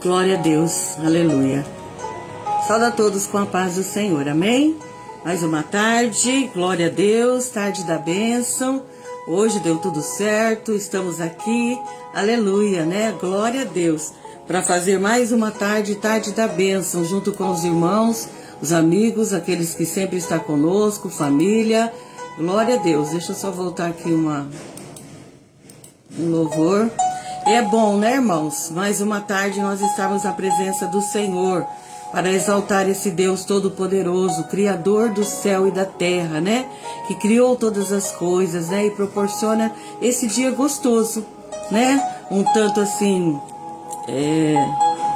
Glória a Deus, aleluia. Saúde a todos com a paz do Senhor, amém? Mais uma tarde, glória a Deus, tarde da bênção. Hoje deu tudo certo, estamos aqui, aleluia, né? Glória a Deus, para fazer mais uma tarde da bênção, junto com os irmãos, os amigos, aqueles que sempre estão conosco, família. Glória a Deus. Deixa eu só voltar aqui um louvor. É bom, né, irmãos? Mais uma tarde nós estamos na presença do Senhor para exaltar esse Deus Todo-Poderoso, Criador do céu e da terra, né? Que criou todas as coisas, né? E proporciona esse dia gostoso, né? Um tanto assim,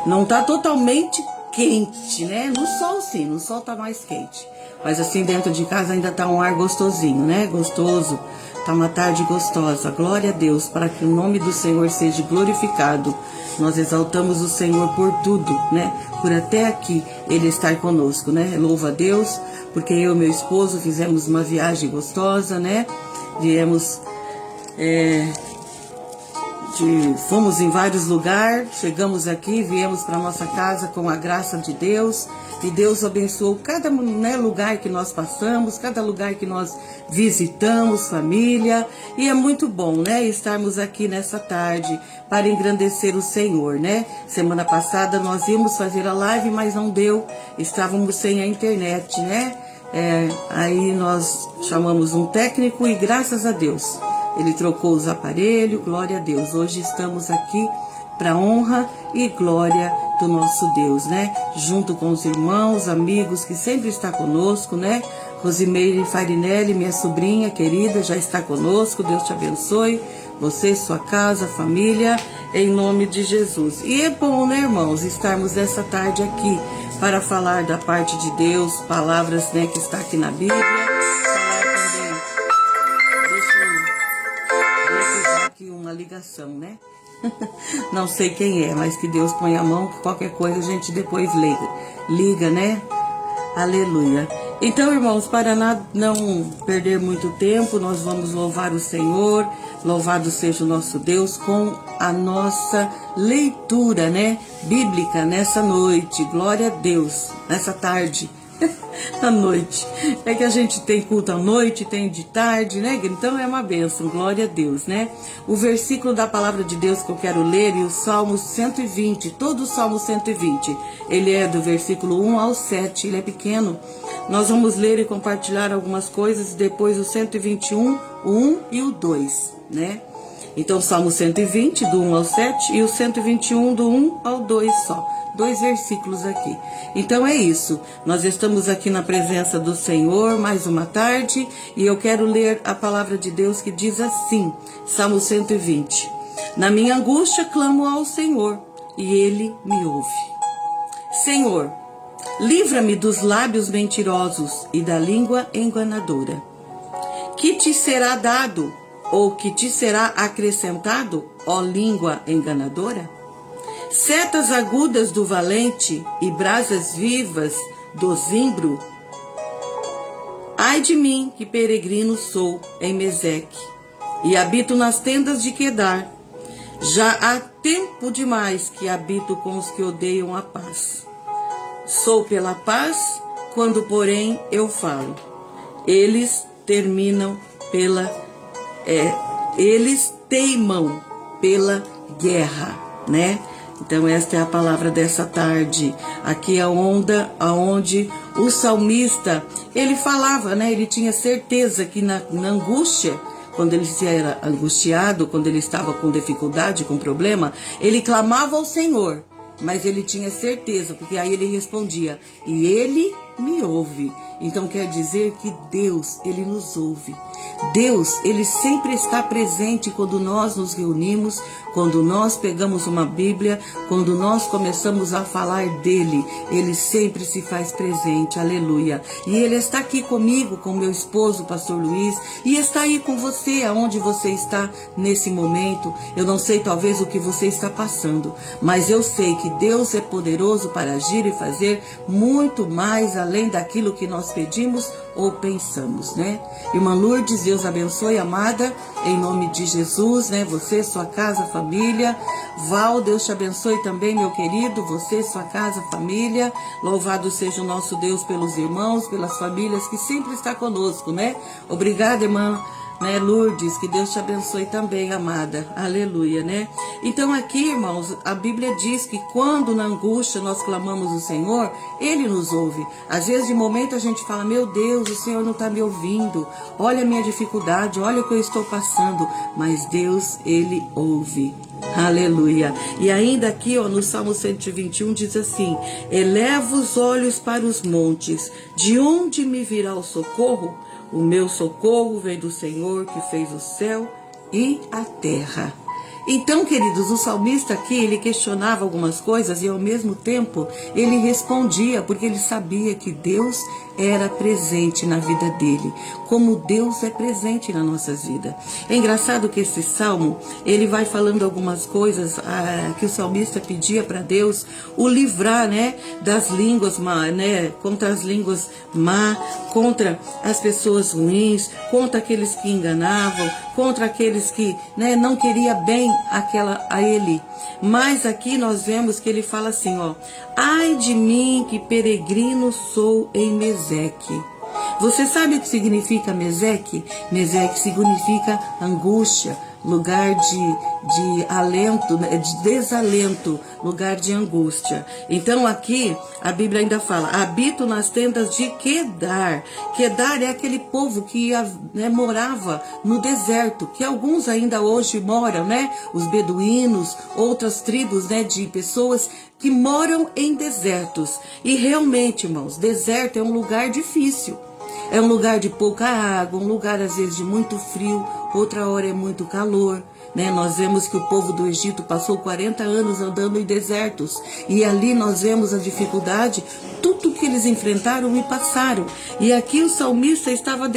não tá totalmente quente, né? No sol sim, no sol tá mais quente. Mas assim dentro de casa ainda tá um ar gostosinho, né? Gostoso. Tá uma tarde gostosa. Glória a Deus, para que o nome do Senhor seja glorificado. Nós exaltamos o Senhor por tudo, né? Por até aqui Ele estar conosco, né? Louva a Deus, porque eu e meu esposo fizemos uma viagem gostosa, né? Viemos, fomos em vários lugares, chegamos aqui, viemos para nossa casa com a graça de Deus. E Deus abençoou cada lugar que nós passamos, cada lugar que nós visitamos, família. E é muito bom, né, estarmos aqui nessa tarde para engrandecer o Senhor, né? Semana passada nós íamos fazer a live, mas não deu, estávamos sem a internet, né? Aí nós chamamos um técnico e graças a Deus, ele trocou os aparelhos, glória a Deus. Hoje estamos aqui para honra e glória do nosso Deus, né? Junto com os irmãos, amigos que sempre está conosco, né? Rosimeire Farinelli, minha sobrinha querida, já está conosco. Deus te abençoe, você, sua casa, família, em nome de Jesus. E é bom, né, irmãos, estarmos nessa tarde aqui para falar da parte de Deus, palavras, né, que está aqui na Bíblia. Falar também, deixa eu usar aqui uma ligação, né? Não sei quem é, mas que Deus põe a mão, que qualquer coisa a gente depois liga, né? Aleluia. Então, irmãos, para não perder muito tempo, nós vamos louvar o Senhor. Louvado seja o nosso Deus com a nossa leitura, né? Bíblica nessa noite. Glória a Deus. Nessa tarde. À noite. É que a gente tem culto à noite, tem de tarde, né? Então é uma bênção, glória a Deus, né? O versículo da palavra de Deus que eu quero ler e o Salmo 120, todo o Salmo 120, ele é do versículo 1 ao 7, ele é pequeno. Nós vamos ler e compartilhar algumas coisas, depois o 121, o 1 e o 2, né? Então, Salmo 120, do 1 ao 7, e o 121, do 1 ao 2 só. 2 versículos aqui. Então é isso. Nós estamos aqui na presença do Senhor, mais uma tarde, e eu quero ler a palavra de Deus que diz assim, Salmo 120. Na minha angústia clamo ao Senhor, e Ele me ouve. Senhor, livra-me dos lábios mentirosos e da língua enganadora. Que te será dado, ou que te será acrescentado, ó língua enganadora? Setas agudas do valente e brasas vivas do zimbro. Ai de mim, que peregrino sou em Meseque, e habito nas tendas de Quedar. Já há tempo demais que habito com os que odeiam a paz. Sou pela paz, quando porém eu falo. Eles teimam pela guerra, né? Então esta é a palavra dessa tarde. Aqui é a onda aonde o salmista, ele falava, né? Ele tinha certeza que na angústia, quando ele se era angustiado, quando ele estava com dificuldade, com problema, ele clamava ao Senhor. Mas ele tinha certeza, porque aí ele respondia, e Ele me ouve. Então quer dizer que Deus, Ele nos ouve. Deus, Ele sempre está presente quando nós nos reunimos, quando nós pegamos uma Bíblia, quando nós começamos a falar dEle. Ele sempre se faz presente, aleluia. E Ele está aqui comigo, com meu esposo, pastor Luiz, e está aí com você, aonde você está nesse momento. Eu não sei talvez o que você está passando, mas eu sei que Deus é poderoso para agir e fazer muito mais além daquilo que nós pedimos ou pensamos, né? Irmã Lourdes, Deus abençoe, amada, em nome de Jesus, né? Você, sua casa, família, Val, Deus te abençoe também, meu querido, você, sua casa, família. Louvado seja o nosso Deus pelos irmãos, pelas famílias que sempre está conosco, né? Obrigada, irmã, né, Lourdes, que Deus te abençoe também, amada. Aleluia, né? Então aqui, irmãos, a Bíblia diz que quando na angústia nós clamamos o Senhor, Ele nos ouve. Às vezes, de momento, a gente fala, meu Deus, o Senhor não está me ouvindo. Olha a minha dificuldade, olha o que eu estou passando. Mas Deus, Ele ouve. Aleluia. E ainda aqui, ó, no Salmo 121 diz assim: eleva os olhos para os montes, de onde me virá o socorro? O meu socorro vem do Senhor que fez o céu e a terra. Então, queridos, o salmista aqui, ele questionava algumas coisas e ao mesmo tempo ele respondia, porque ele sabia que Deus era presente na vida dele, como Deus é presente na nossa vida. É engraçado que esse salmo, ele vai falando algumas coisas que o salmista pedia para Deus o livrar, né, das línguas má, né, contra as línguas má, contra as pessoas ruins, contra aqueles que enganavam, contra aqueles que, né, não queria bem a ele. Mas aqui nós vemos que ele fala assim, ó: ai de mim que peregrino sou em Meseque. Você sabe o que significa Meseque? Meseque significa angústia, lugar de alento, de desalento, lugar de angústia. Então aqui a Bíblia ainda fala: habito nas tendas de Quedar. Quedar é aquele povo que morava no deserto, que alguns ainda hoje moram, né? Os beduínos, outras tribos, né, de pessoas que moram em desertos. E realmente, irmãos, deserto é um lugar difícil. É um lugar de pouca água, um lugar às vezes de muito frio, outra hora é muito calor, né? Nós vemos que o povo do Egito passou 40 anos andando em desertos e ali nós vemos a dificuldade, tudo que eles enfrentaram e passaram. E aqui o salmista estava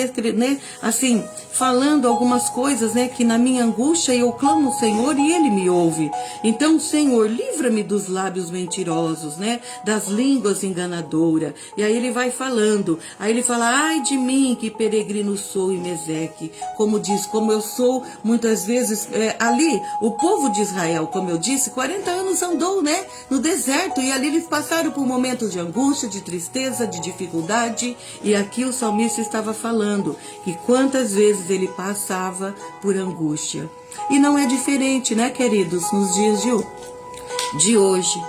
assim, falando algumas coisas, né, que na minha angústia eu clamo ao Senhor e Ele me ouve. Então, Senhor, livra-me dos lábios mentirosos, né, das línguas enganadoras. E aí ele vai falando, aí ele fala: ai de mim que peregrino sou em Meseque. Como diz, como eu sou muitas vezes ali, o povo de Israel, como eu disse, 40 anos andou, né, no deserto, e ali eles passaram por momentos de angústia, de tristeza, de dificuldade. E aqui o salmista estava falando que quantas vezes ele passava por angústia. E não é diferente, né, queridos, nos dias de hoje.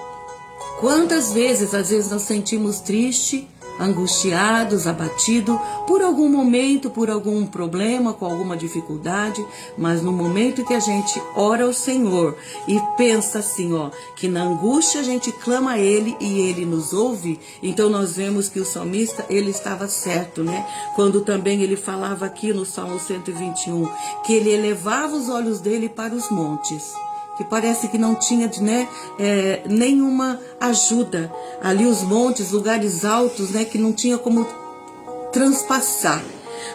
Quantas vezes, às vezes, nós sentimos triste, angustiados, abatidos por algum momento, por algum problema, com alguma dificuldade, mas no momento que a gente ora ao Senhor e pensa assim, ó, que na angústia a gente clama a Ele e Ele nos ouve, então nós vemos que o salmista, ele estava certo, né? Quando também ele falava aqui no Salmo 121, que ele elevava os olhos dele para os montes, que parece que não tinha, né, nenhuma ajuda. Ali os montes, lugares altos, né, que não tinha como transpassar.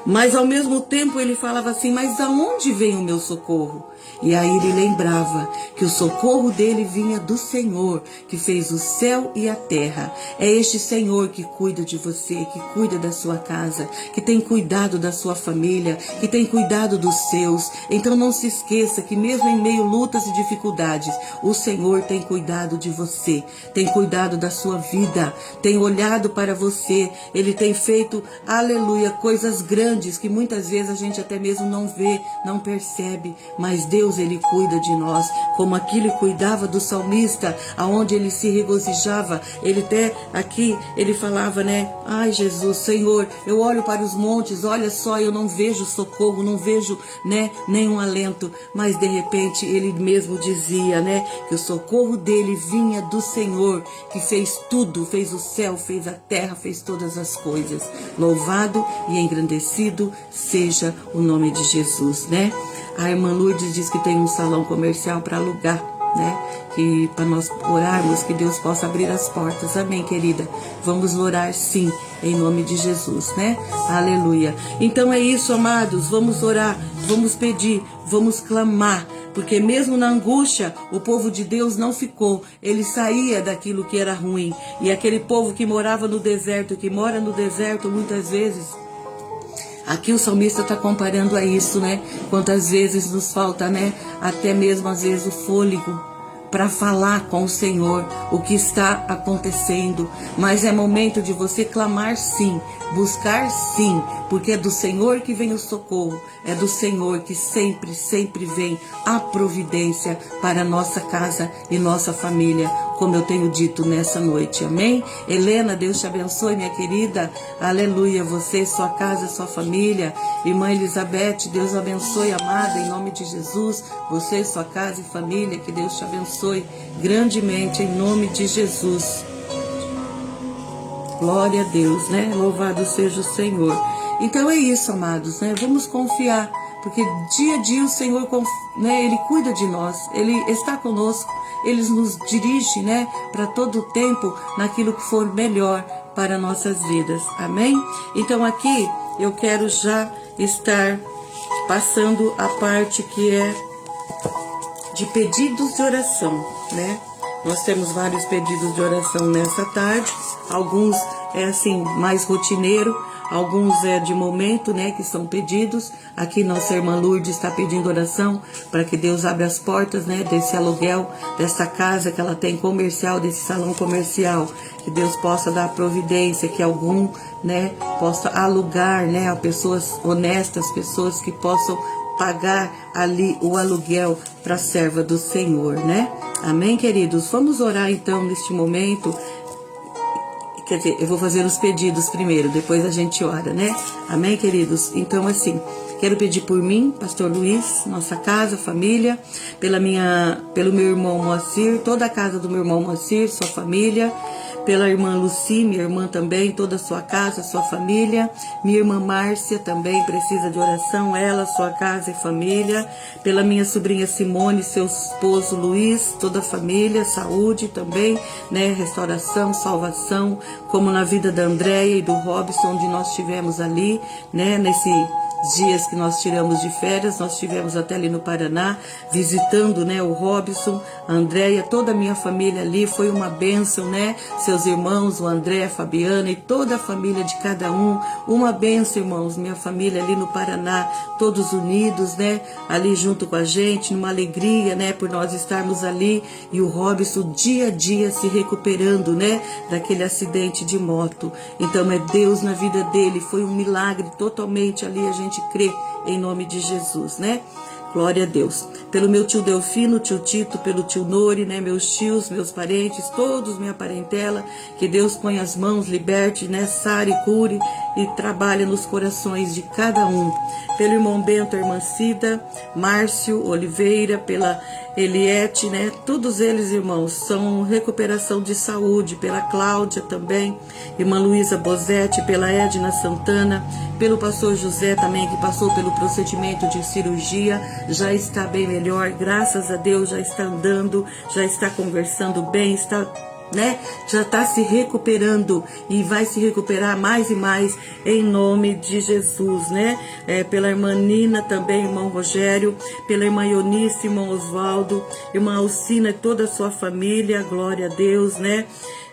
Mas ao mesmo tempo ele falava assim: mas aonde vem o meu socorro? E aí ele lembrava que o socorro dele vinha do Senhor, que fez o céu e a terra. É este Senhor que cuida de você, que cuida da sua casa, que tem cuidado da sua família, que tem cuidado dos seus. Então não se esqueça que mesmo em meio a lutas e dificuldades, o Senhor tem cuidado de você, tem cuidado da sua vida, tem olhado para você. Ele tem feito, aleluia, coisas grandes que muitas vezes a gente até mesmo não vê, não percebe, mas Deus, Ele cuida de nós, como aquele cuidava do salmista, aonde ele se regozijava. Ele até aqui, ele falava, né, ai Jesus, Senhor, eu olho para os montes, olha só, eu não vejo socorro, não vejo, né, nenhum alento, mas de repente ele mesmo dizia, né, que o socorro dele vinha do Senhor, que fez tudo, fez o céu, fez a terra, fez todas as coisas. Louvado e engrandecido seja o nome de Jesus, né? A irmã Lourdes diz que tem um salão comercial para alugar, né? Que para nós orarmos, que Deus possa abrir as portas. Amém, querida? Vamos orar sim, em nome de Jesus, né? Aleluia. Então é isso, amados. Vamos orar, vamos pedir, vamos clamar. Porque mesmo na angústia, o povo de Deus não ficou. Ele saía daquilo que era ruim. E aquele povo que morava no deserto, que mora no deserto muitas vezes, aqui o salmista está comparando a isso, né? Quantas vezes nos falta, né? Até mesmo às vezes o fôlego para falar com o Senhor o que está acontecendo, mas é momento de você clamar sim, buscar sim, porque é do Senhor que vem o socorro, é do Senhor que sempre, sempre vem a providência para nossa casa e nossa família, como eu tenho dito nessa noite, amém? Helena, Deus te abençoe, minha querida, aleluia, você, sua casa, sua família. Irmã Elizabeth, Deus abençoe, amada, em nome de Jesus, você, sua casa e família, que Deus te abençoe grandemente, em nome de Jesus. Glória a Deus, né? Louvado seja o Senhor. Então é isso, amados, né? Vamos confiar, porque dia a dia o Senhor, né? Ele cuida de nós, Ele está conosco, Ele nos dirige, né? Para todo o tempo, naquilo que for melhor para nossas vidas, amém? Então aqui eu quero já estar passando a parte que é de pedidos de oração, né? Nós temos vários pedidos de oração nessa tarde, alguns é assim, mais rotineiro, alguns é de momento, né, que são pedidos. Aqui nossa irmã Lourdes está pedindo oração para que Deus abra as portas, né, desse aluguel, dessa casa que ela tem comercial, desse salão comercial, que Deus possa dar providência, que algum, né, possa alugar, né, a pessoas honestas, pessoas que possam pagar ali o aluguel para a serva do Senhor, né? Amém, queridos? Vamos orar então neste momento. Quer dizer, eu vou fazer os pedidos primeiro, depois a gente ora, né? Amém, queridos? Então, assim, quero pedir por mim, Pastor Luiz, nossa casa, família, pelo meu irmão Moacir, toda a casa do meu irmão Moacir, sua família, pela irmã Luci, minha irmã também, toda a sua casa, sua família, minha irmã Márcia também precisa de oração, ela, sua casa e família, pela minha sobrinha Simone, seu esposo Luiz, toda a família, saúde também, né, restauração, salvação, como na vida da Andréia e do Robson, onde nós estivemos ali, né, nesse dias que nós tiramos de férias, nós estivemos até ali no Paraná, visitando, né, o Robson, a Andréia, toda a minha família ali, foi uma bênção, né, seus irmãos, o André, a Fabiana e toda a família de cada um, uma bênção, irmãos, minha família ali no Paraná, todos unidos, né, ali junto com a gente, numa alegria, né, por nós estarmos ali, e o Robson dia a dia se recuperando, né, daquele acidente de moto. Então é Deus na vida dele, foi um milagre totalmente ali, a gente crê em nome de Jesus, né? Glória a Deus. Pelo meu tio Delfino, tio Tito, pelo tio Nori, né? Meus tios, meus parentes, todos, minha parentela, que Deus ponha as mãos, liberte, né? Sare, cure e trabalhe nos corações de cada um. Pelo irmão Bento, a irmã Cida, Márcio Oliveira, pela Eliette, né? Todos eles, irmãos, são recuperação de saúde, pela Cláudia também, irmã Luísa Bozetti, pela Edna Santana, pelo pastor José também, que passou pelo procedimento de cirurgia, já está bem melhor, graças a Deus, já está andando, já está conversando bem, está, né, já está se recuperando e vai se recuperar mais e mais em nome de Jesus, né? Pela irmã Nina também, irmão Rogério, pela irmã Eunice, irmão Osvaldo, irmã Alcina e toda a sua família, glória a Deus, né?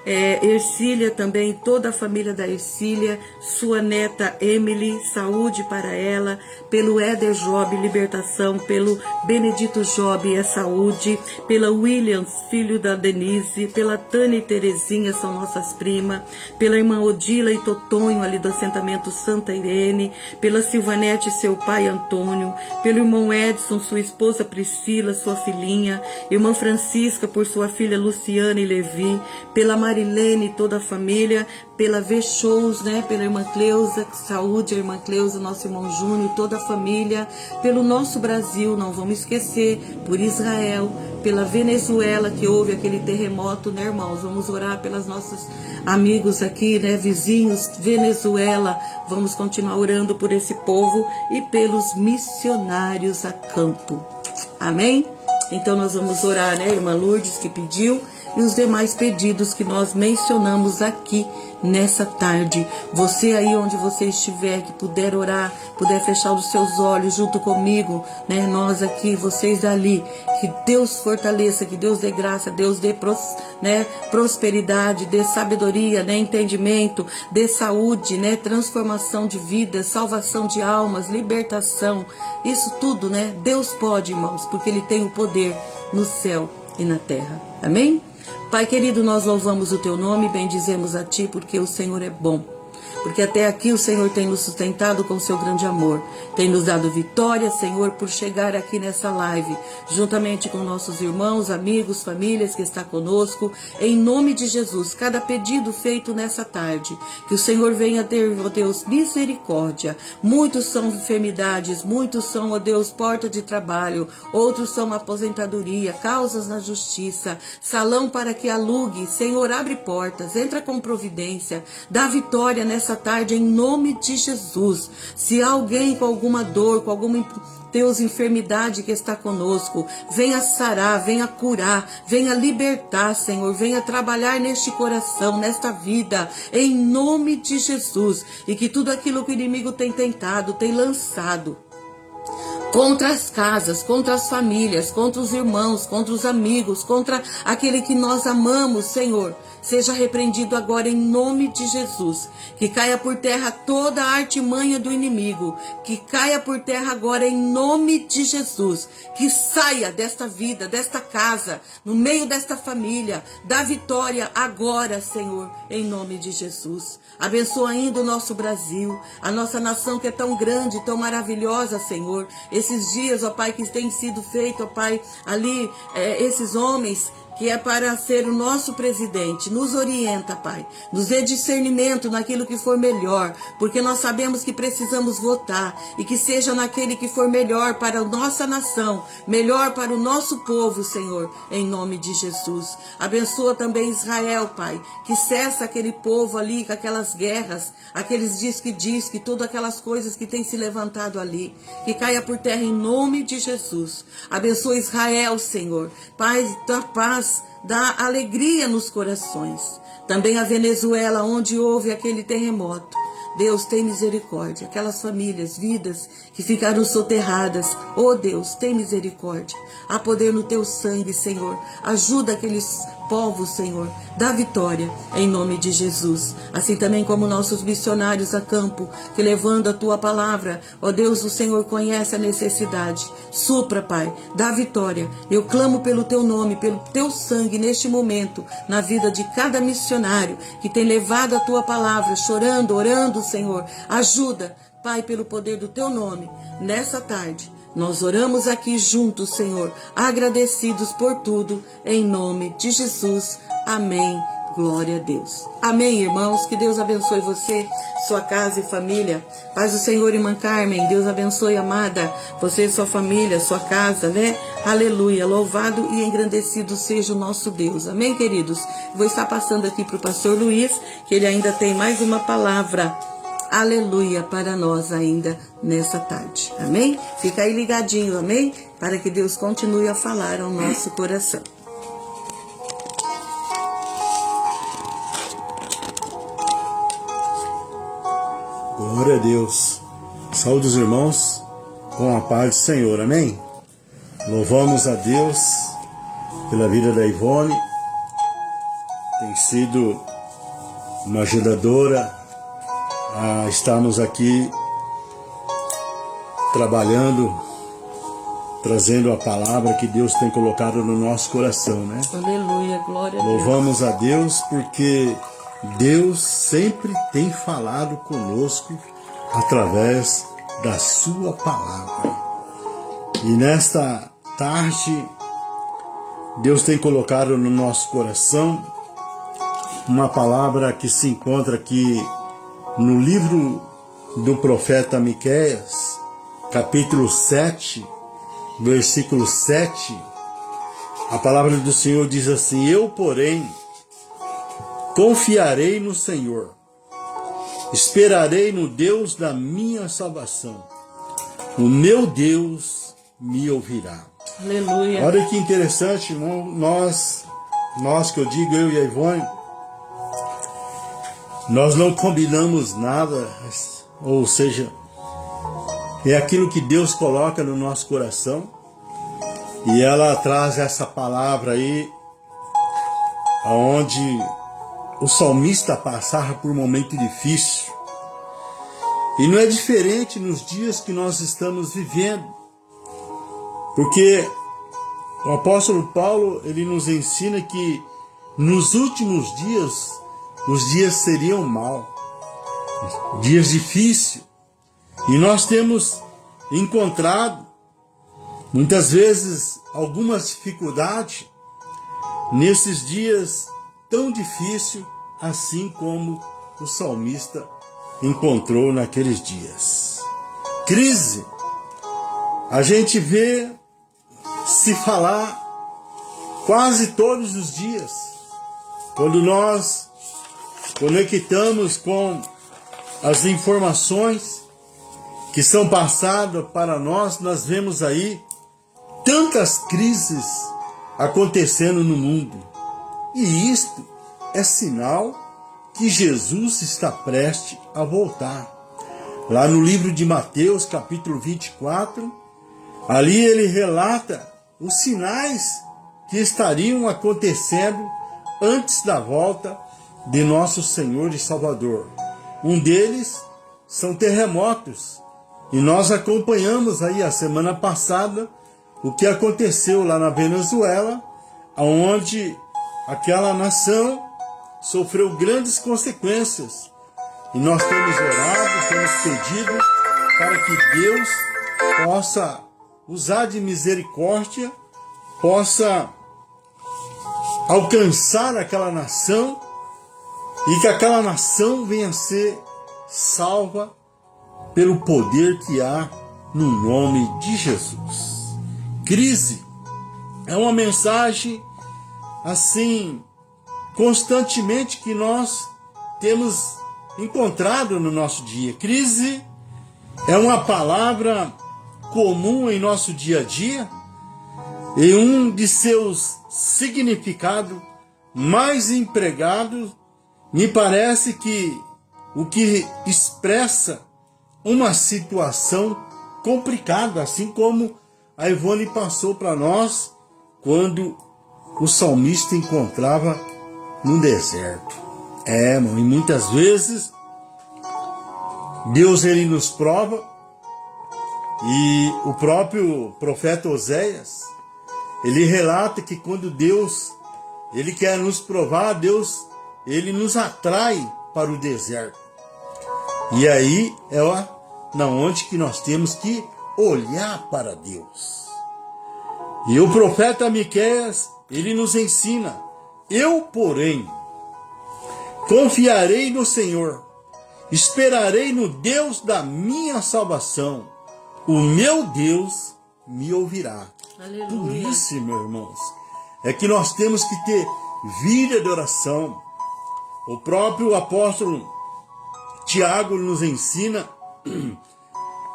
Ercília também, toda a família da Ercília, sua neta Emily, saúde para ela, pelo Éder Job, libertação, pelo Benedito Job, saúde, pela Williams, filho da Denise, pela Tânia e Terezinha, são nossas primas, pela irmã Odila e Totonho, ali do assentamento Santa Irene, pela Silvanete, seu pai Antônio, pelo irmão Edson, sua esposa Priscila, sua filhinha, irmã Francisca, por sua filha Luciana e Levi, pela Marilene e toda a família, pela V-Shows, né, pela irmã Cleusa, saúde, a irmã Cleusa, nosso irmão Júnior, toda a família, pelo nosso Brasil, não vamos esquecer, por Israel, pela Venezuela, que houve aquele terremoto, né, irmãos, vamos orar pelos nossos amigos aqui, né, vizinhos, Venezuela, vamos continuar orando por esse povo e pelos missionários a campo, amém? Então nós vamos orar, né, irmã Lourdes que pediu, e os demais pedidos que nós mencionamos aqui nessa tarde. Você aí onde você estiver, que puder orar, puder fechar os seus olhos junto comigo, né? Nós aqui, vocês ali, que Deus fortaleça, que Deus dê graça, Deus dê prosperidade, dê sabedoria, né? Entendimento, dê saúde, né? Transformação de vida, salvação de almas, libertação, isso tudo, né? Deus pode, irmãos, porque Ele tem o poder no céu e na terra. Amém? Pai querido, nós louvamos o teu nome, bendizemos a ti, porque o Senhor é bom. Porque até aqui o Senhor tem nos sustentado com o seu grande amor. Tem nos dado vitória, Senhor, por chegar aqui nessa live, juntamente com nossos irmãos, amigos, famílias que está conosco. Em nome de Jesus, cada pedido feito nessa tarde, que o Senhor venha ter, ó Deus, misericórdia. Muitos são enfermidades, muitos são, ó Deus, porta de trabalho, outros são aposentadoria, causas na justiça, salão para que alugue. Senhor, abre portas, entra com providência, dá vitória nessa tarde, em nome de Jesus. Se há alguém com alguma dor, com alguma Deus, enfermidade que está conosco, venha sarar, venha curar, venha libertar, Senhor, venha trabalhar neste coração, nesta vida, em nome de Jesus. E que tudo aquilo que o inimigo tem tentado, tem lançado contra as casas, contra as famílias, contra os irmãos, contra os amigos, contra aquele que nós amamos, Senhor, seja repreendido agora em nome de Jesus. Que caia por terra toda a artimanha do inimigo. Que caia por terra agora em nome de Jesus. Que saia desta vida, desta casa, no meio desta família. Dá vitória agora, Senhor, em nome de Jesus. Abençoa ainda o nosso Brasil, a nossa nação que é tão grande, tão maravilhosa, Senhor. Esses dias, ó Pai, que tem sido feito, ó Pai, ali, esses homens que é para ser o nosso presidente, nos orienta, Pai, nos dê discernimento naquilo que for melhor, porque nós sabemos que precisamos votar, e que seja naquele que for melhor para a nossa nação, melhor para o nosso povo, Senhor, em nome de Jesus. Abençoa também Israel, Pai, que cessa aquele povo ali, com aquelas guerras, aqueles diz que todas aquelas coisas que têm se levantado ali, que caia por terra em nome de Jesus. Abençoa Israel, Senhor, Pai, da paz, dá alegria nos corações. Também a Venezuela, onde houve aquele terremoto. Deus, tem misericórdia. Aquelas famílias, vidas que ficaram soterradas. Oh Deus, tem misericórdia. Há poder no teu sangue, Senhor. Ajuda aqueles povos, Senhor. Dá vitória em nome de Jesus. Assim também como nossos missionários a campo, que levando a tua palavra, ó Deus, o Senhor conhece a necessidade. Supra, Pai, dá vitória. Eu clamo pelo teu nome, pelo teu sangue neste momento, na vida de cada missionário que tem levado a tua palavra, chorando, orando, Senhor. Ajuda, Pai, pelo poder do teu nome, nessa tarde. Nós oramos aqui juntos, Senhor, agradecidos por tudo, em nome de Jesus. Amém. Glória a Deus. Amém, irmãos. Que Deus abençoe você, sua casa e família. Paz do Senhor, irmã Carmen. Deus abençoe, amada, você e sua família, sua casa, né? Aleluia. Louvado e engrandecido seja o nosso Deus. Amém, queridos? Vou estar passando aqui para o pastor Luiz, que ele ainda tem mais uma palavra. Aleluia, para nós ainda nessa tarde, amém? Fica aí ligadinho, amém? Para que Deus continue a falar ao nosso coração. Glória a Deus. Saúde os irmãos com a paz do Senhor, amém? Louvamos a Deus pela vida da Ivone. Tem sido uma ajudadora a estarmos aqui trabalhando, trazendo a palavra que Deus tem colocado no nosso coração, né? Aleluia, glória a Deus. Louvamos a Deus porque Deus sempre tem falado conosco através da sua palavra. E nesta tarde, Deus tem colocado no nosso coração uma palavra que se encontra aqui no livro do profeta Miqueias, capítulo 7, versículo 7, a palavra do Senhor diz assim: eu, porém, confiarei no Senhor, esperarei no Deus da minha salvação, o meu Deus me ouvirá. Aleluia. Olha que interessante, irmão, nós que eu digo, eu e a Ivone, nós não combinamos nada, ou seja, é aquilo que Deus coloca no nosso coração, e ela traz essa palavra aí, aonde o salmista passava por um momento difícil, e não é diferente nos dias que nós estamos vivendo, porque O apóstolo Paulo, ele nos ensina que nos últimos dias, os dias seriam maus, dias difíceis. E nós temos encontrado, muitas vezes, algumas dificuldades nesses dias tão difíceis, assim como o salmista encontrou naqueles dias. Crise, a gente vê se falar quase todos os dias. Quando nós conectamos com as informações que são passadas para nós, nós vemos aí tantas crises acontecendo no mundo. E isto é sinal que Jesus está prestes a voltar. Lá no livro de Mateus, capítulo 24, ali ele relata os sinais que estariam acontecendo antes da volta de nosso Senhor e Salvador. Um deles são terremotos. E nós acompanhamos aí a semana passada o que aconteceu lá na Venezuela, onde aquela nação sofreu grandes consequências. E nós temos orado, temos pedido para que Deus possa usar de misericórdia, possa alcançar aquela nação e que aquela nação venha a ser salva pelo poder que há no nome de Jesus. Crise é uma mensagem assim constantemente que nós temos encontrado no nosso dia. Crise é uma palavra comum em nosso dia a dia e um de seus significados mais empregados me parece que o que expressa uma situação complicada, assim como a Ivone passou para nós quando o salmista encontrava no deserto. Irmão, e muitas vezes Deus ele nos prova, e o próprio profeta Oséias, ele relata que quando Deus ele quer nos provar, Deus ele nos atrai para o deserto. E aí é na onde que nós temos que olhar para Deus. E o profeta Miqueias, ele nos ensina: eu, porém, confiarei no Senhor, esperarei no Deus da minha salvação, o meu Deus me ouvirá. Aleluia. Por isso, meus irmãos, é que nós temos que ter vida de oração. O próprio apóstolo Tiago nos ensina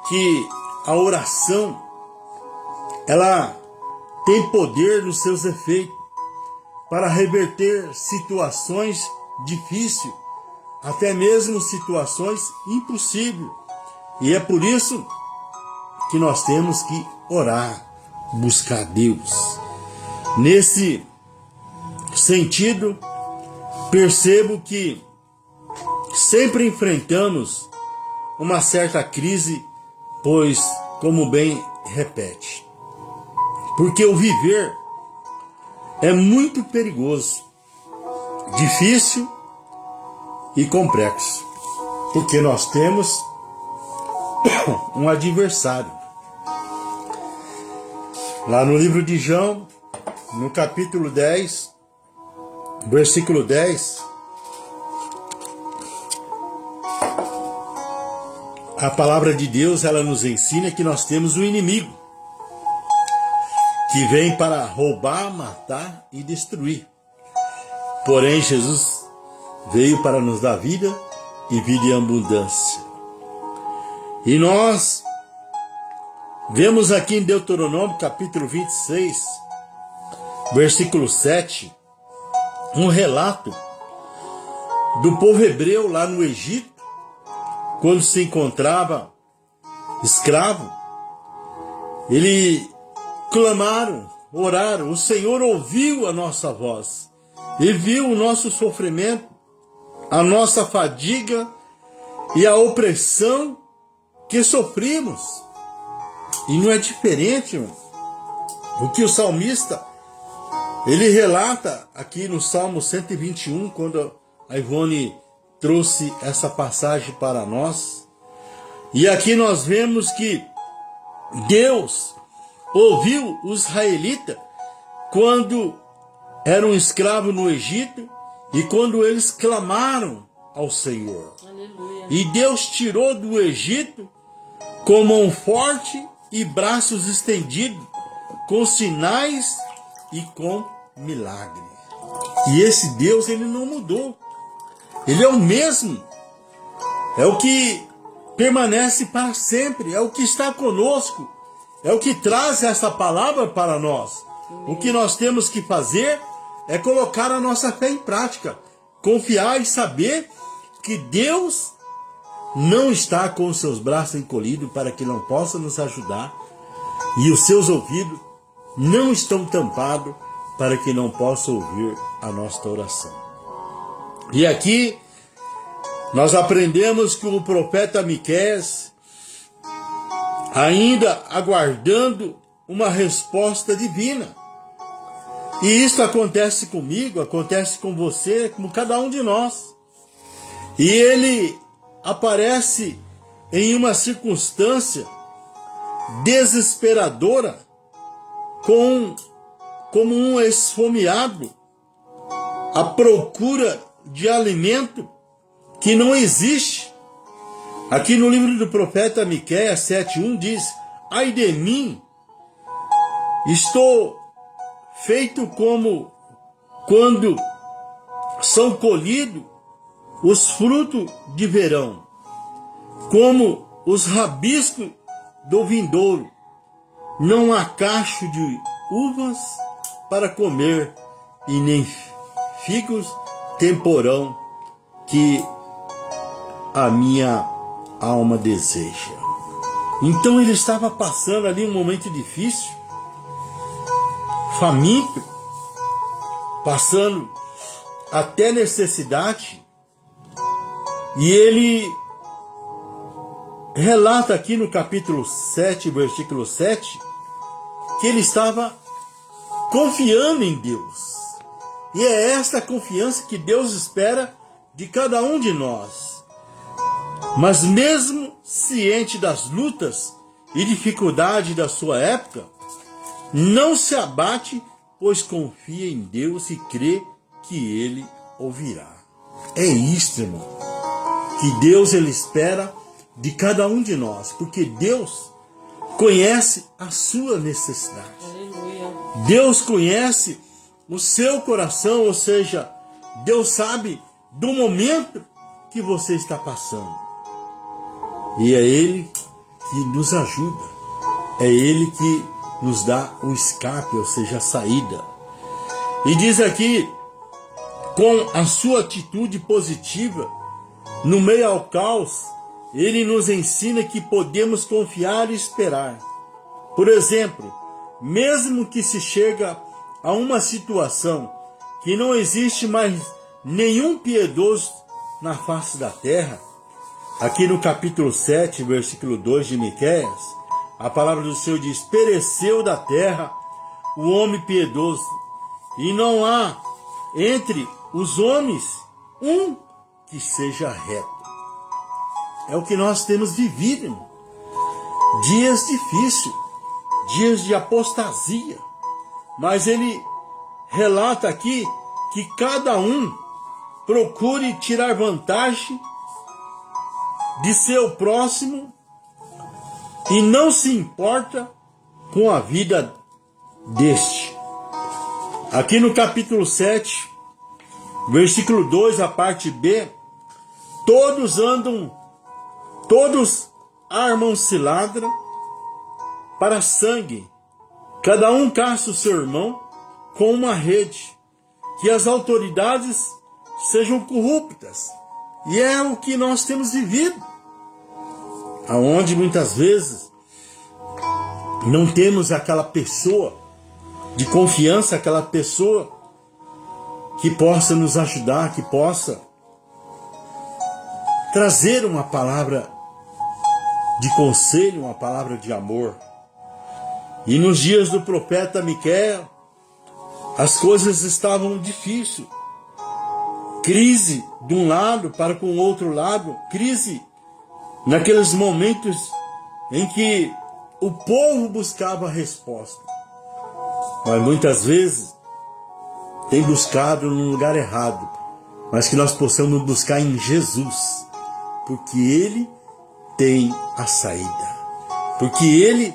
que a oração, ela tem poder nos seus efeitos para reverter situações difíceis, até mesmo situações impossíveis. E é por isso que nós temos que orar, buscar Deus. Nesse sentido, percebo que sempre enfrentamos uma certa crise, pois, como bem repete, porque o viver é muito perigoso, difícil e complexo, porque nós temos um adversário. Lá no livro de João, no capítulo 10, versículo 10, a palavra de Deus, ela nos ensina que nós temos um inimigo que vem para roubar, matar e destruir. Porém, Jesus veio para nos dar vida e vida em abundância. E nós vemos aqui em Deuteronômio, capítulo 26, versículo 7, um relato do povo hebreu lá no Egito, quando se encontrava escravo. Eles clamaram, oraram, o Senhor ouviu a nossa voz e viu o nosso sofrimento, a nossa fadiga e a opressão que sofrimos. E não é diferente, irmão. o que o salmista, ele relata aqui no Salmo 121, quando a Ivone trouxe essa passagem para nós. E aqui nós vemos que Deus ouviu os israelitas quando eram escravos no Egito e quando eles clamaram ao Senhor. Aleluia. E Deus tirou do Egito com mão forte e braços estendidos, com sinais e com milagre. E esse Deus, ele não mudou. Ele é o mesmo. É o que permanece para sempre. É o que está conosco. É o que traz essa palavra para nós. O que nós temos que fazer é colocar a nossa fé em prática. Confiar e saber que Deus não está com os seus braços encolhidos para que não possa nos ajudar. E os seus ouvidos não estão tampados para que não possa ouvir a nossa oração. E aqui nós aprendemos que o profeta Miqueias, ainda aguardando uma resposta divina. E isso acontece comigo, acontece com você, com cada um de nós. E ele aparece em uma circunstância desesperadora, como um esfomeado à procura de alimento que não existe. Aqui no livro do profeta Miqueias 7:1 diz: ai de mim, estou feito como quando são colhidos os frutos de verão, como os rabiscos do vindouro. Não há cacho de uvas para comer e nem figos temporão que a minha alma deseja. Então ele estava passando ali um momento difícil, faminto, passando até necessidade, e ele relata aqui no capítulo 7, versículo 7, que ele estava confiando em Deus. E é esta confiança que Deus espera de cada um de nós. Mas mesmo ciente das lutas e dificuldades da sua época, não se abate, pois confia em Deus e crê que Ele ouvirá. É isto, irmão, que Deus ele espera de cada um de nós, porque Deus conhece a sua necessidade. Aleluia. Deus conhece o seu coração, ou seja, Deus sabe do momento que você está passando. E é Ele que nos ajuda. É Ele que nos dá o escape, ou seja, a saída. E diz aqui, com a sua atitude positiva, no meio ao caos, Ele nos ensina que podemos confiar e esperar. Por exemplo, mesmo que se chega a uma situação que não existe mais nenhum piedoso na face da terra, aqui no capítulo 7, versículo 2 de Miqueias, a palavra do Senhor diz: pereceu da terra o homem piedoso, e não há entre os homens um que seja reto. É o que nós temos vivido, irmão. Dias difíceis, dias de apostasia. Mas ele relata aqui que cada um procure tirar vantagem de seu próximo e não se importa com a vida deste. Aqui no capítulo 7, versículo 2, a parte B, todos armam cilada para sangue, cada um caça o seu irmão com uma rede, que as autoridades sejam corruptas. E é o que nós temos vivido, aonde muitas vezes não temos aquela pessoa de confiança, aquela pessoa que possa nos ajudar, que possa trazer uma palavra de conselho, uma palavra de amor. E nos dias do profeta Miqueias, as coisas estavam difíceis. Crise de um lado para com o outro lado. Crise naqueles momentos em que o povo buscava a resposta. Mas muitas vezes tem buscado no lugar errado. Mas que nós possamos buscar em Jesus. Porque Ele tem a saída. Porque Ele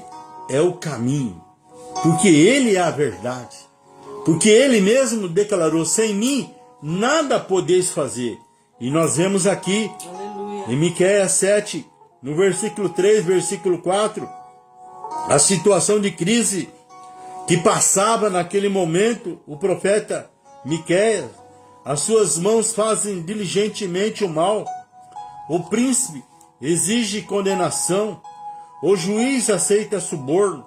é o caminho. Porque Ele é a verdade. Porque Ele mesmo declarou: sem mim nada podeis fazer. E nós vemos aqui, aleluia, em Miqueias 7, no versículo 3, versículo 4, a situação de crise que passava naquele momento o profeta Miqueias. As suas mãos fazem diligentemente o mal. O príncipe exige condenação. O juiz aceita suborno.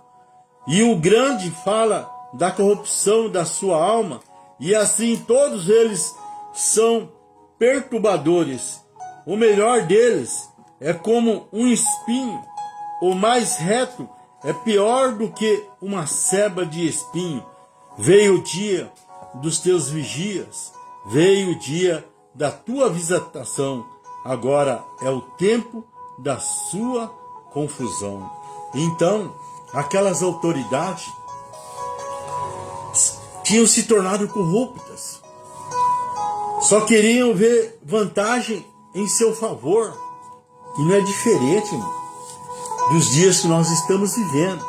E o grande fala da corrupção da sua alma. E assim todos eles são perturbadores. O melhor deles é como um espinho. O mais reto é pior do que uma seba de espinho. Veio o dia dos teus vigias. Veio o dia da tua visitação. Agora é o tempo da sua confusão. Então, aquelas autoridades tinham se tornado corruptas. Só queriam ver vantagem em seu favor. E não é diferente, irmão, dos dias que nós estamos vivendo.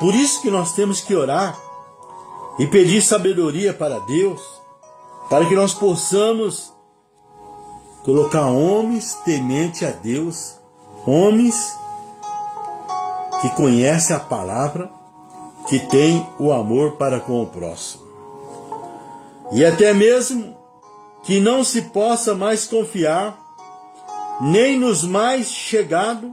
Por isso que nós temos que orar e pedir sabedoria para Deus, para que nós possamos colocar homens tementes a Deus, homens que conhecem a palavra, que têm o amor para com o próximo. E até mesmo que não se possa mais confiar nem nos mais chegados,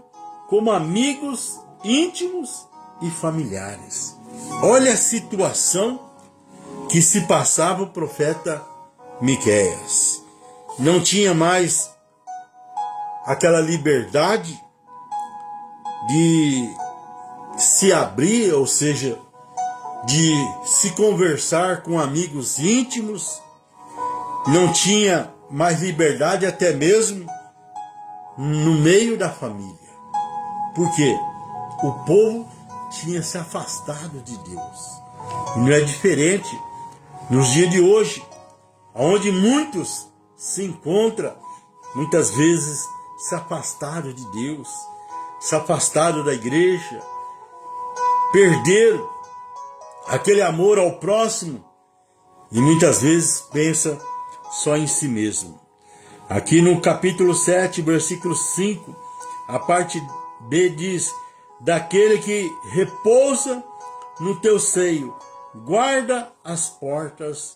como amigos íntimos e familiares. Olha a situação que se passava o profeta Miqueias. Não tinha mais aquela liberdade de se abrir, ou seja, de se conversar com amigos íntimos. Não tinha mais liberdade até mesmo no meio da família. Porque o povo tinha se afastado de Deus. E não é diferente nos dias de hoje, onde muitos se encontram, muitas vezes se afastaram de Deus, se afastaram da igreja, perderam aquele amor ao próximo e muitas vezes pensam só em si mesmo. Aqui no capítulo 7, versículo 5, a parte B diz: daquele que repousa no teu seio, guarda as portas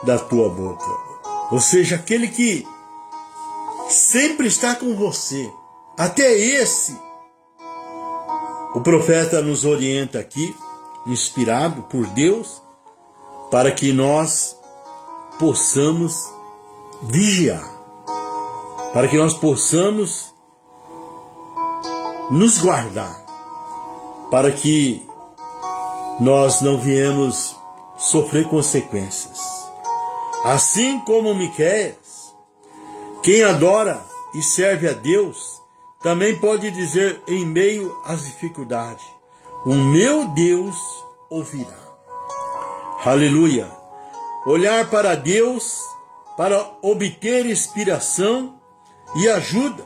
da tua boca. Ou seja, aquele que sempre está com você. Até esse, o profeta nos orienta aqui, inspirado por Deus, para que nós possamos vigiar, para que nós possamos nos guardar, para que nós não viemos sofrer consequências. Assim como Miqueias, quem adora e serve a Deus, também pode dizer em meio às dificuldades: o meu Deus ouvirá. Aleluia! Olhar para Deus para obter inspiração e ajuda.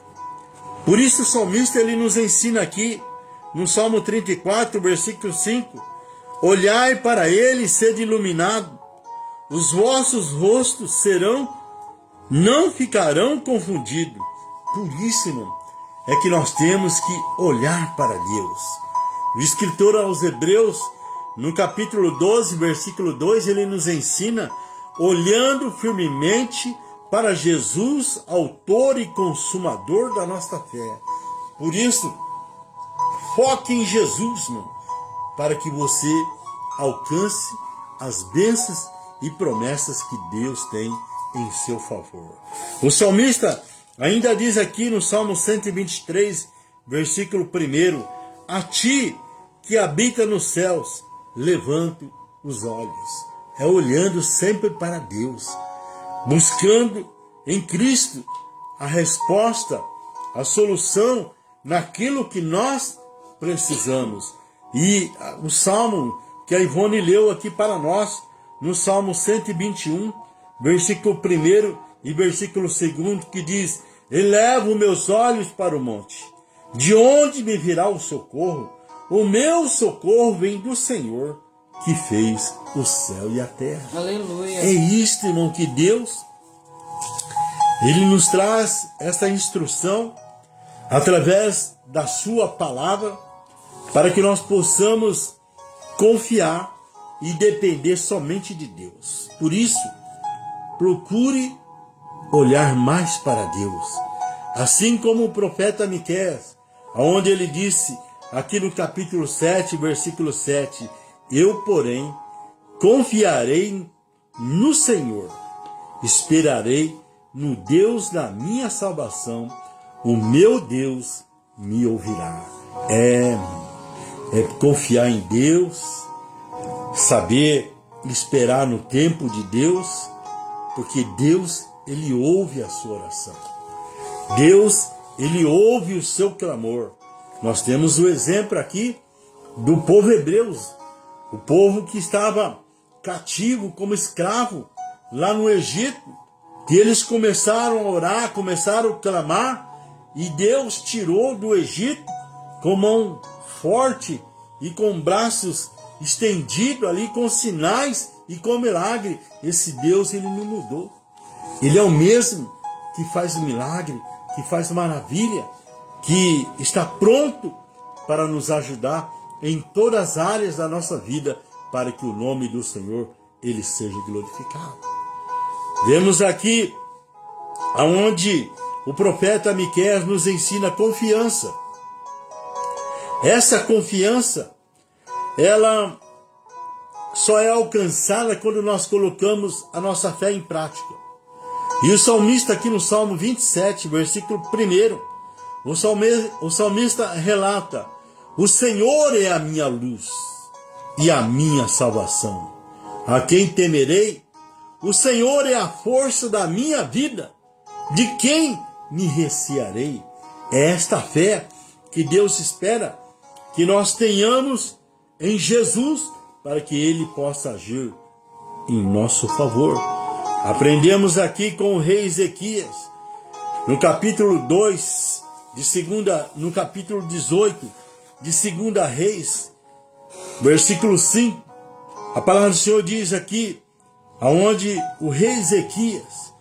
Por isso o salmista ele nos ensina aqui, no Salmo 34, versículo 5, olhai para ele e sede iluminado, os vossos rostos não ficarão confundidos. Por isso, irmão, é que nós temos que olhar para Deus. O escritor aos Hebreus, no capítulo 12, versículo 2, ele nos ensina, olhando firmemente para Jesus, autor e consumador da nossa fé. Por isso, foque em Jesus, irmão, para que você alcance as bênçãos e promessas que Deus tem em seu favor. O salmista ainda diz aqui no Salmo 123, versículo 1, a ti que habita nos céus, levanto os olhos. É olhando sempre para Deus, buscando em Cristo a resposta, a solução naquilo que nós precisamos. E o salmo que a Ivone leu aqui para nós, no Salmo 121, versículo 1 e versículo 2, que diz: elevo meus olhos para o monte, de onde me virá o socorro? O meu socorro vem do Senhor, que fez o céu e a terra. Aleluia. É isto, irmão, que Deus, Ele nos traz essa instrução através da sua palavra, para que nós possamos confiar e depender somente de Deus. Por isso, procure olhar mais para Deus. Assim como o profeta Miqueias, onde ele disse, aqui no capítulo 7, versículo 7, eu, porém, confiarei no Senhor, esperarei no Deus da minha salvação, o meu Deus me ouvirá. É confiar em Deus, saber esperar no tempo de Deus, porque Deus, Ele ouve a sua oração. Deus, Ele ouve o seu clamor. Nós temos o exemplo aqui do povo hebreu, o povo que estava cativo como escravo lá no Egito, que eles começaram a orar, começaram a clamar, e Deus tirou do Egito com mão forte e com braços estendidos ali, com sinais e com milagre. Esse Deus, Ele não mudou. Ele é o mesmo que faz milagre, que faz maravilha, que está pronto para nos ajudar em todas as áreas da nossa vida, para que o nome do Senhor, Ele seja glorificado. Vemos aqui aonde o profeta Miqueias nos ensina confiança. Essa confiança, ela só é alcançada quando nós colocamos a nossa fé em prática. E o salmista aqui no Salmo 27, versículo 1, o salmista relata: o Senhor é a minha luz e a minha salvação. A quem temerei? O Senhor é a força da minha vida. De quem me recearei? É esta fé que Deus espera que nós tenhamos em Jesus, para que Ele possa agir em nosso favor. Aprendemos aqui com o rei Ezequias, no capítulo 2, no capítulo 18, de 2 Reis, versículo 5, a palavra do Senhor diz aqui, aonde o rei Ezequias,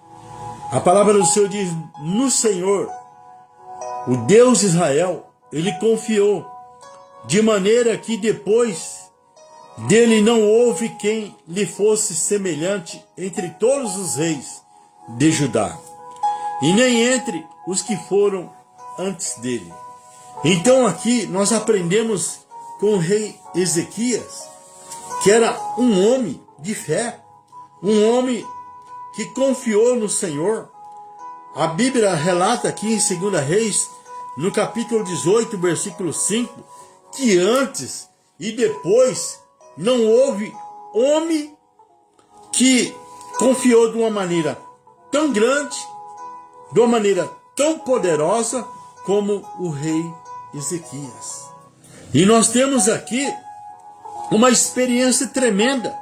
a palavra do Senhor diz: no Senhor, o Deus de Israel, ele confiou, de maneira que depois dele não houve quem lhe fosse semelhante entre todos os reis de Judá, e nem entre os que foram antes dele. Então aqui nós aprendemos com o rei Ezequias, que era um homem de fé, um homem que confiou no Senhor. A Bíblia relata aqui em 2 Reis, no capítulo 18, versículo 5, que antes e depois não houve homem que confiou de uma maneira tão grande, de uma maneira tão poderosa como o rei Ezequias. E nós temos aqui uma experiência tremenda.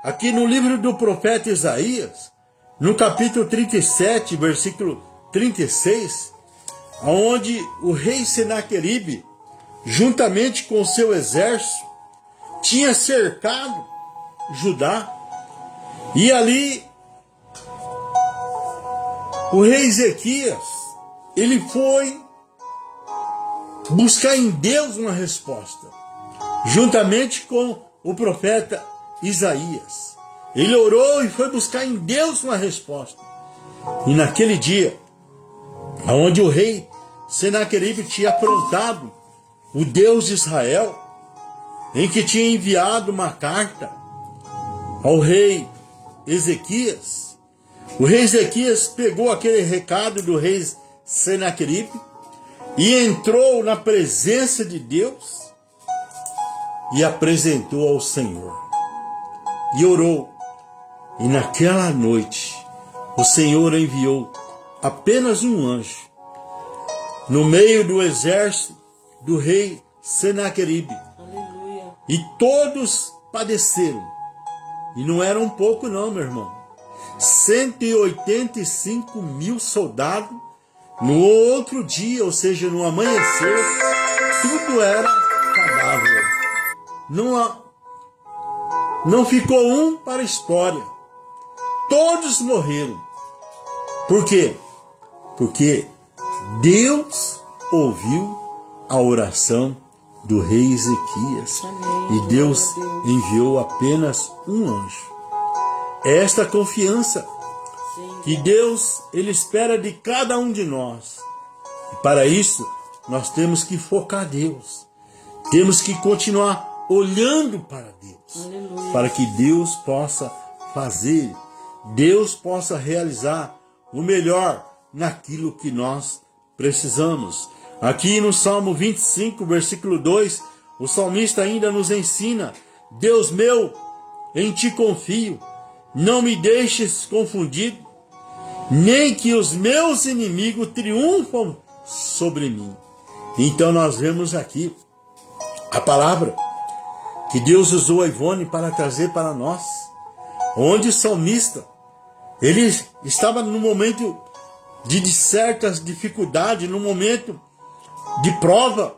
Aqui no livro do profeta Isaías, no capítulo 37, versículo 36, onde o rei Senaqueribe, juntamente com seu exército, tinha cercado Judá, e ali o rei Ezequias, ele foi buscar em Deus uma resposta, juntamente com o profeta Isaías. Ele orou e foi buscar em Deus uma resposta. E naquele dia, onde o rei Senaqueribe tinha aprontado o Deus de Israel, em que tinha enviado uma carta ao rei Ezequias, o rei Ezequias pegou aquele recado do rei Senaqueribe e entrou na presença de Deus e apresentou ao Senhor. E orou. E naquela noite, o Senhor enviou apenas um anjo no meio do exército do rei Senaqueribe. Aleluia. E todos padeceram. E não era um pouco não, meu irmão. 185 mil soldados. No outro dia, ou seja, no amanhecer, tudo era cadáver. Não ficou um para a história. Todos morreram. Por quê? Porque Deus ouviu a oração do rei Ezequias. Amém. E Deus Glória a Deus. enviou apenas um anjo. Esta confiança Sim. que Deus ele espera de cada um de nós. E para isso, nós temos que focar Deus. Temos que continuar olhando para Deus. Aleluia. Para que Deus possa fazer, Deus possa realizar o melhor naquilo que nós precisamos. Aqui no Salmo 25, versículo 2, o salmista ainda nos ensina: Deus meu, em ti confio, não me deixes confundido, nem que os meus inimigos triunfam sobre mim. Então nós vemos aqui a palavra que Deus usou a Ivone para trazer para nós, onde o salmista, ele estava no momento de certas dificuldades, no momento de prova,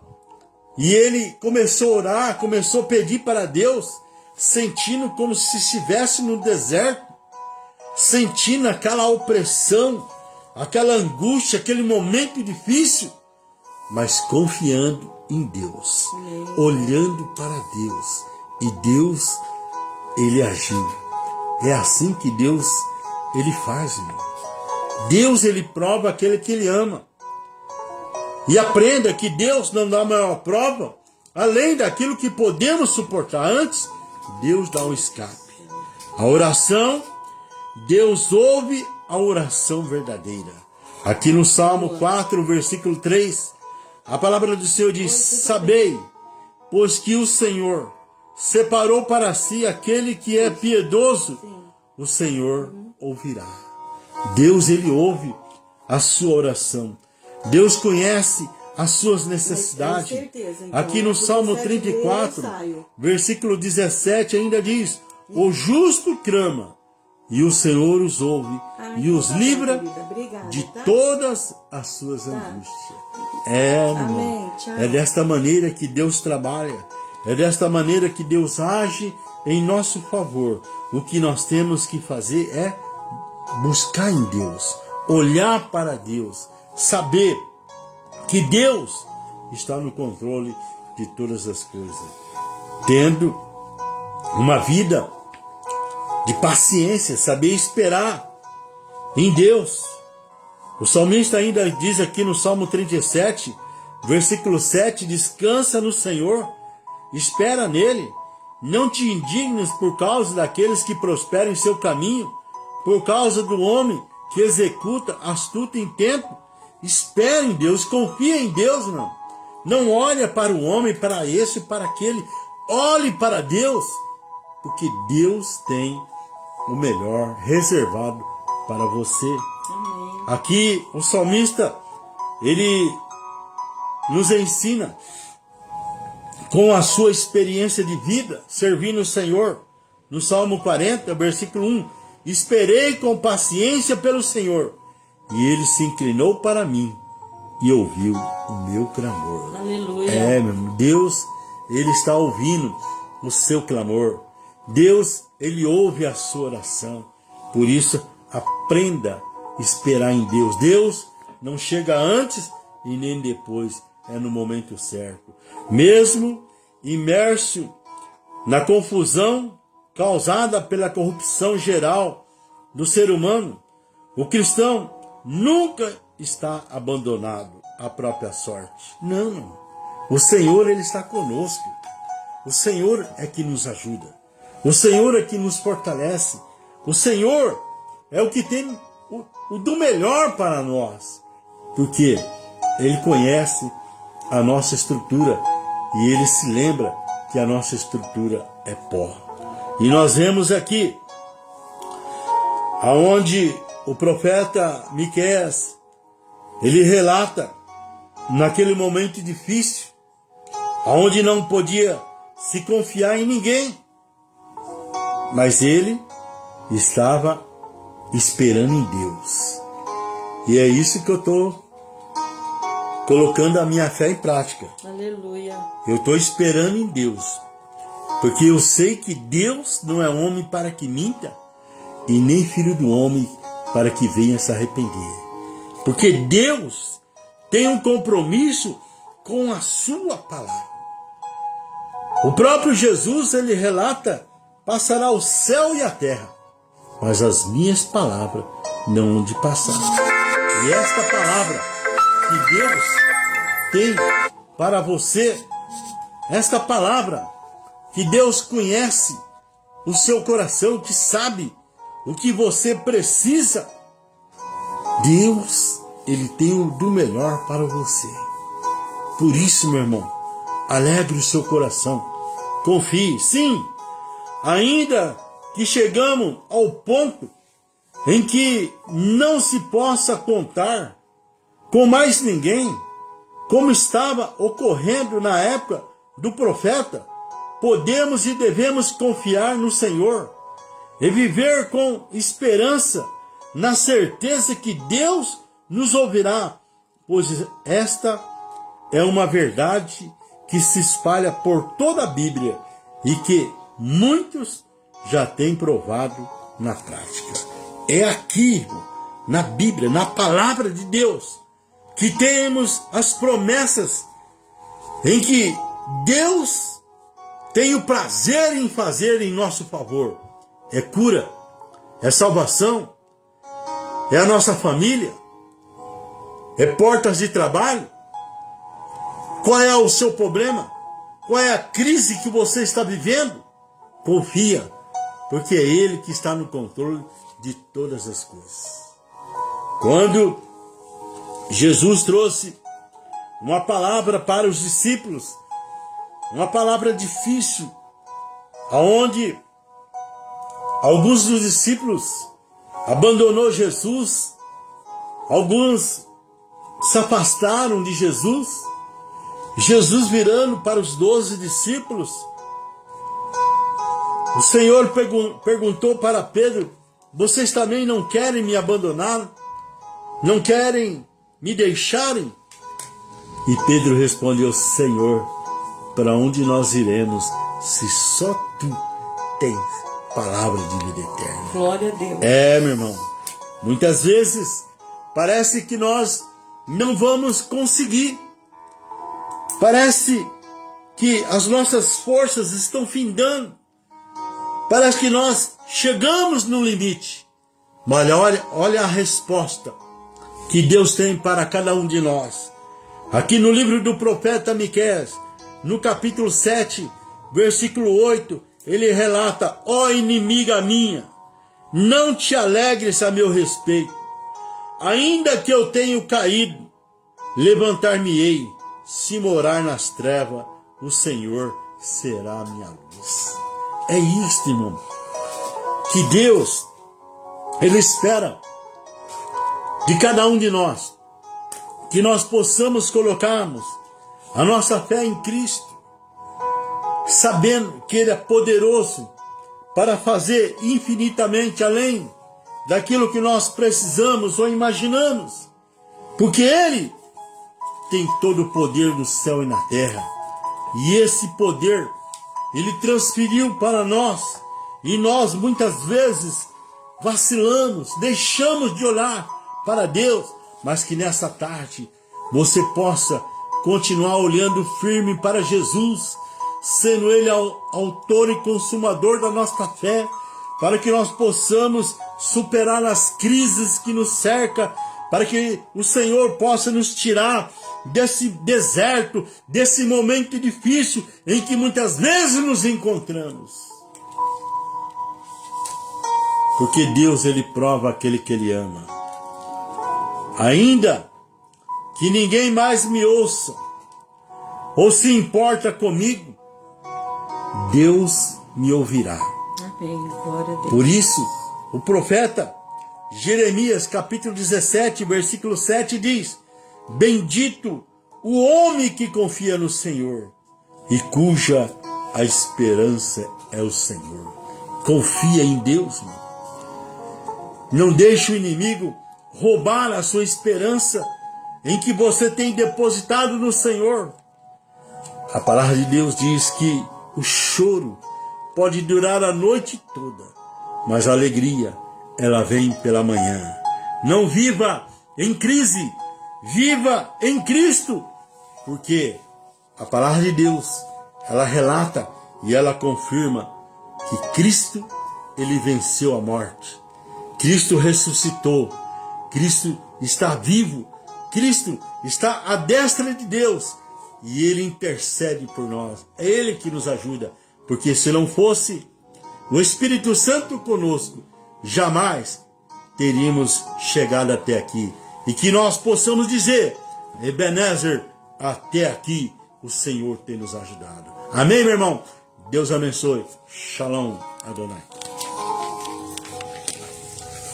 e ele começou a orar, começou a pedir para Deus, sentindo como se estivesse no deserto, sentindo aquela opressão, aquela angústia, aquele momento difícil, mas confiando em Deus, olhando para Deus, e Deus, ele agiu. É assim que Deus, ele faz, irmão. Deus, ele prova aquele que ele ama. E aprenda que Deus não dá maior prova, além daquilo que podemos suportar. Antes, Deus dá um escape. A oração, Deus ouve a oração verdadeira. Aqui no Salmo 4, versículo 3, a palavra do Senhor diz: sabei, pois que o Senhor separou para si aquele que é piedoso, o Senhor ouvirá. Deus, ele ouve a sua oração. Deus conhece as suas necessidades. Aqui no Salmo 34, versículo 17, ainda diz: o justo clama, e o Senhor os ouve e os livra de todas as suas angústias. Irmão, é desta maneira que Deus trabalha. É desta maneira que Deus age em nosso favor. O que nós temos que fazer é buscar em Deus, olhar para Deus, saber que Deus está no controle de todas as coisas, tendo uma vida de paciência, saber esperar em Deus. O salmista ainda diz aqui no Salmo 37, versículo 7, descansa no Senhor, espera nele, não te indignes por causa daqueles que prosperam em seu caminho, por causa do homem que executa astuto intento. Espera em Deus, confia em Deus, irmão. Não olha para o homem, para esse, para aquele. Olhe para Deus, porque Deus tem o melhor reservado para você. Amém. Aqui o salmista, ele nos ensina com a sua experiência de vida, servindo o Senhor. No Salmo 40, versículo 1, esperei com paciência pelo Senhor, e ele se inclinou para mim e ouviu o meu clamor. Aleluia. Meu irmão, Deus, ele está ouvindo o seu clamor. Deus, ele ouve a sua oração. Por isso, aprenda a esperar em Deus. Deus não chega antes e nem depois, é no momento certo. Mesmo imerso na confusão causada pela corrupção geral do ser humano, o cristão nunca está abandonado à própria sorte. Não. O Senhor, ele está conosco. O Senhor é que nos ajuda. O Senhor é que nos fortalece. O Senhor é o que tem o do melhor para nós. Porque ele conhece a nossa estrutura e ele se lembra que a nossa estrutura é pó. E nós vemos aqui, aonde o profeta Miqueias, ele relata, naquele momento difícil, aonde não podia se confiar em ninguém, mas ele estava esperando em Deus. E é isso que eu estou colocando a minha fé em prática. Aleluia. Eu estou esperando em Deus, porque eu sei que Deus não é homem para que minta, e nem filho do homem para que venha se arrepender. Porque Deus tem um compromisso com a sua palavra. O próprio Jesus, ele relata: passará o céu e a terra, mas as minhas palavras não hão de passar. E esta palavra que Deus tem para você, esta palavra que Deus conhece o seu coração, que sabe o que você precisa, Deus, ele tem o do melhor para você. Por isso, meu irmão, alegre o seu coração, confie. Sim, ainda que chegamos ao ponto em que não se possa contar com mais ninguém, como estava ocorrendo na época do profeta, podemos e devemos confiar no Senhor e viver com esperança, na certeza que Deus nos ouvirá, pois esta é uma verdade que se espalha por toda a Bíblia e que muitos já têm provado na prática. É aqui, na Bíblia, na palavra de Deus, que temos as promessas em que Deus tem o prazer em fazer em nosso favor. É cura, é salvação, é a nossa família, é portas de trabalho. Qual é o seu problema? Qual é a crise que você está vivendo? Confia, porque é Ele que está no controle de todas as coisas. Quando Jesus trouxe uma palavra para os discípulos, uma palavra difícil, aonde alguns dos discípulos abandonou Jesus, alguns se afastaram de Jesus. Jesus, virando para os 12 discípulos, o Senhor perguntou para Pedro: vocês também não querem me abandonar? Não querem me deixarem? E Pedro respondeu: Senhor, para onde nós iremos se só tu tens palavra de vida eterna? Glória a Deus. Meu irmão, muitas vezes parece que nós não vamos conseguir. Parece que as nossas forças estão findando. Parece que nós chegamos no limite. Mas olha a resposta que Deus tem para cada um de nós. Aqui no livro do profeta Miqueias, no capítulo 7, versículo 8, ele relata: ó inimiga minha, não te alegres a meu respeito. Ainda que eu tenha caído, levantar-me-ei. Se morar nas trevas, o Senhor será a minha luz. É isto, irmão, que Deus, Ele espera de cada um de nós, que nós possamos colocarmos a nossa fé em Cristo, sabendo que Ele é poderoso para fazer infinitamente além daquilo que nós precisamos ou imaginamos, porque Ele tem todo o poder do céu e na terra, e esse poder Ele transferiu para nós, e nós muitas vezes vacilamos, deixamos de olhar para Deus, mas que nessa tarde você possa continuar olhando firme para Jesus, sendo Ele autor e consumador da nossa fé, para que nós possamos superar as crises que nos cercam, para que o Senhor possa nos tirar desse deserto, desse momento difícil em que muitas vezes nos encontramos. Porque Deus, Ele prova aquele que Ele ama. Ainda que ninguém mais me ouça ou se importa comigo, Deus me ouvirá. Amém. Glória a Deus. Por isso, o profeta Jeremias, capítulo 17, versículo 7 diz: bendito o homem que confia no Senhor e cuja a esperança é o Senhor. Confia em Deus, irmão. Não deixe o inimigo roubar a sua esperança em que você tem depositado no Senhor. A palavra de Deus diz que o choro pode durar a noite toda, mas a alegria, ela vem pela manhã. Não viva em crise, viva em Cristo, porque a palavra de Deus, ela relata e ela confirma que Cristo, ele venceu a morte. Cristo ressuscitou. Cristo está vivo. Cristo está à destra de Deus e ele intercede por nós. É ele que nos ajuda, porque se não fosse o Espírito Santo conosco, jamais teríamos chegado até aqui. E que nós possamos dizer: Ebenezer, até aqui o Senhor tem nos ajudado. Amém, meu irmão? Deus abençoe. Shalom, Adonai.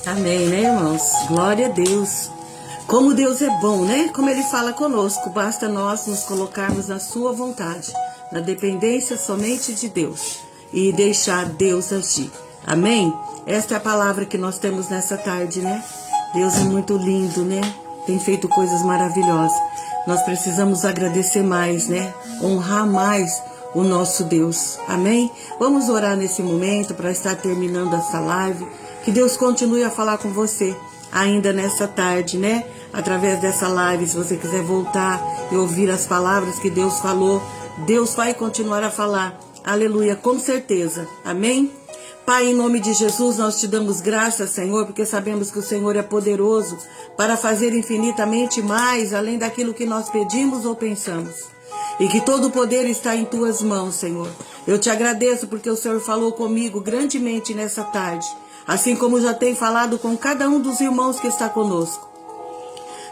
Amém, né, irmãos? Glória a Deus. Como Deus é bom, né? Como Ele fala conosco, basta nós nos colocarmos na sua vontade, na dependência somente de Deus e deixar Deus agir. Amém? Esta é a palavra que nós temos nessa tarde, né? Deus é muito lindo, né? Tem feito coisas maravilhosas. Nós precisamos agradecer mais, né? Honrar mais o nosso Deus. Amém? Vamos orar nesse momento para estar terminando essa live. Que Deus continue a falar com você ainda nessa tarde, né? Através dessa live, se você quiser voltar e ouvir as palavras que Deus falou, Deus vai continuar a falar. Aleluia, com certeza. Amém? Pai, em nome de Jesus, nós te damos graças, Senhor, porque sabemos que o Senhor é poderoso para fazer infinitamente mais, além daquilo que nós pedimos ou pensamos. E que todo o poder está em tuas mãos, Senhor. Eu te agradeço porque o Senhor falou comigo grandemente nessa tarde, assim como já tem falado com cada um dos irmãos que está conosco.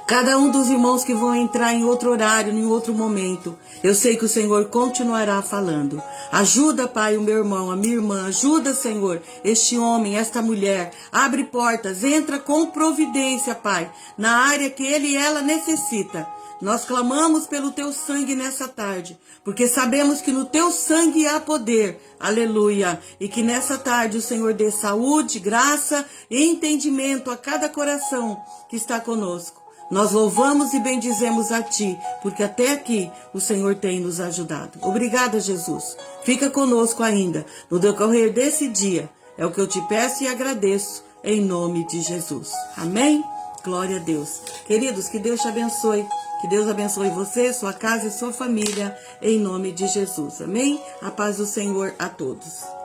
Cada um dos irmãos que vão entrar em outro horário, em outro momento. Eu sei que o Senhor continuará falando. Ajuda, Pai, o meu irmão, a minha irmã. Ajuda, Senhor, este homem, esta mulher. Abre portas, entra com providência, Pai, na área que ele e ela necessita. Nós clamamos pelo teu sangue nessa tarde, porque sabemos que no teu sangue há poder. Aleluia. E que nessa tarde o Senhor dê saúde, graça e entendimento a cada coração que está conosco. Nós louvamos e bendizemos a Ti, porque até aqui o Senhor tem nos ajudado. Obrigada, Jesus. Fica conosco ainda no decorrer desse dia. É o que eu te peço e agradeço em nome de Jesus. Amém? Glória a Deus. Queridos, que Deus te abençoe. Que Deus abençoe você, sua casa e sua família, em nome de Jesus. Amém? A paz do Senhor a todos.